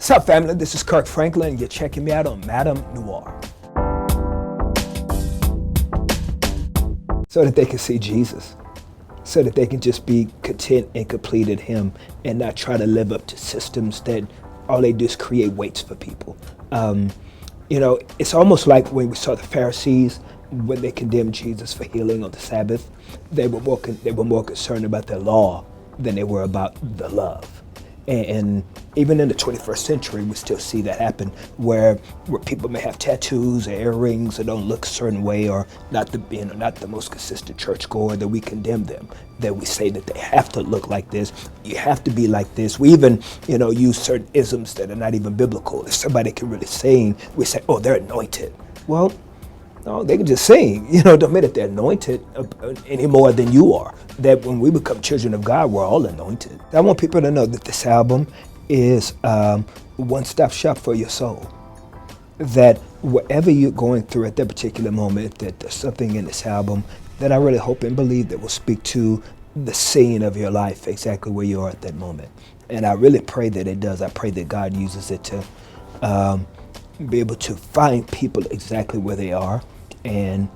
What's up, family? This is Kirk Franklin, and you're checking me out on MadameNoire. So that they can see Jesus, so that they can just be content and complete in Him and not try to live up to systems that all they do is create weights for people. It's almost like when we saw the Pharisees, when they condemned Jesus for healing on the Sabbath, they were more concerned about their law than they were about the love. And even in the 21st century, we still see that happen, where people may have tattoos or earrings or don't look a certain way, or not the most consistent churchgoer, that we condemn them, that we say that they have to look like this, you have to be like this. We even, use certain isms that are not even biblical. If somebody can really sing, we say, oh, they're anointed. Well, no, they can just sing. Don't mean that they're anointed any more than you are. That when we become children of God, we're all anointed. I want people to know that this album is a one-stop shop for your soul. That whatever you're going through at that particular moment, that there's something in this album that I really hope and believe that will speak to the scene of your life, exactly where you are at that moment. And I really pray that it does. I pray that God uses it to be able to find people exactly where they are and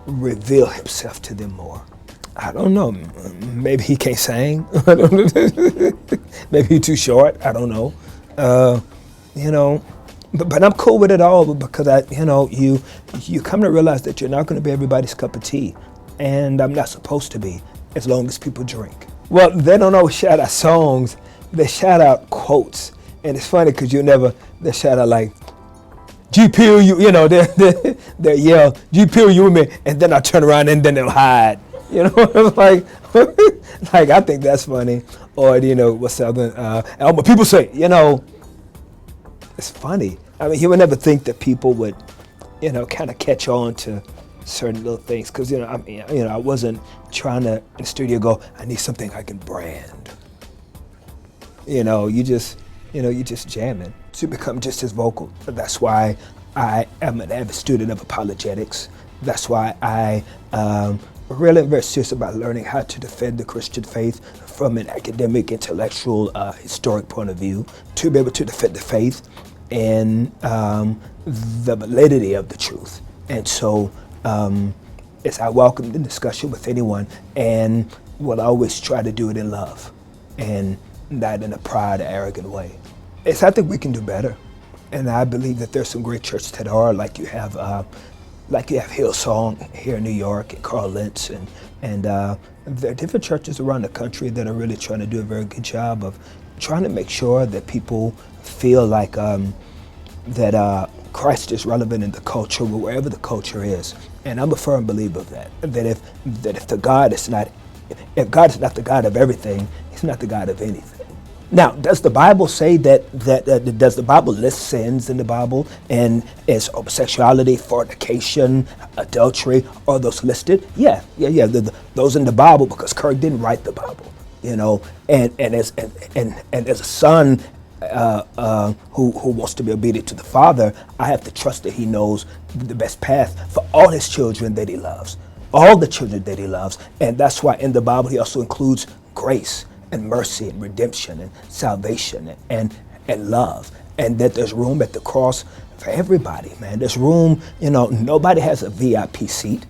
reveal Himself to them more. I don't know. Maybe he can't sing. Maybe he's too short. I don't know. But I'm cool with it all, because you come to realize that you're not going to be everybody's cup of tea, and I'm not supposed to be, as long as people drink. Well, they don't always shout out songs. They shout out quotes, and it's funny because they shout out like, G-Pill, they yell, G-Pill, you with me, and then I turn around and then they'll hide. It's like, like, I think that's funny. Or, what's the other, but people say, it's funny. I mean, you would never think that people would, kind of catch on to certain little things. Because, I wasn't trying to, in the studio, go, I need something I can brand. You just jamming to become just as vocal. That's why I am an avid student of apologetics. That's why I really am very serious about learning how to defend the Christian faith from an academic, intellectual, historic point of view, to be able to defend the faith and the validity of the truth. And so as I welcome the discussion with anyone, and will always try to do it in love and not in a pride or arrogant way. I think we can do better, and I believe that there's some great churches that are, like you have Hillsong here in New York, and Carl Lentz, and there are different churches around the country that are really trying to do a very good job of trying to make sure that people feel like that Christ is relevant in the culture, wherever the culture is. And I'm a firm believer of that. That if God is not the God of everything, He's not the God of anything. Now, does the Bible say that does the Bible list sins in the Bible, and is homosexuality, fornication, adultery, are those listed? Yeah. Those in the Bible, because Kirk didn't write the Bible, and as a son who wants to be obedient to the Father, I have to trust that He knows the best path for all His children that He loves, all the children that He loves, and that's why in the Bible He also includes grace and mercy and redemption and salvation and love, and that there's room at the cross for everybody, man. There's room, nobody has a VIP seat,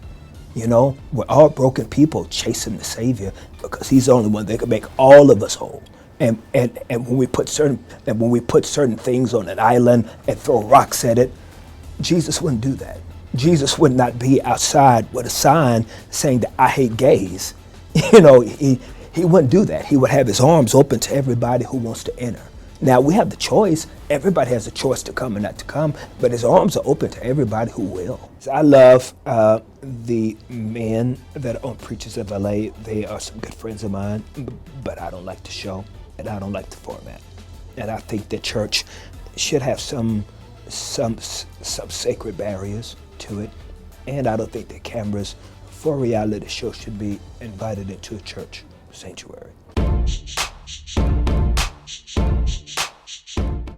we're all broken people chasing the Savior, because He's the only one that can make all of us whole. And when we put certain things on an island and throw rocks at it, Jesus wouldn't do that. Jesus would not be outside with a sign saying that I hate gays. He wouldn't do that. He would have His arms open to everybody who wants to enter. Now, we have the choice. Everybody has a choice to come and not to come, but His arms are open to everybody who will. So I love the men that own Preachers of LA. They are some good friends of mine, but I don't like the show, and I don't like the format. And I think the church should have some sacred barriers to it, and I don't think that cameras for a reality show should be invited into a church sanctuary.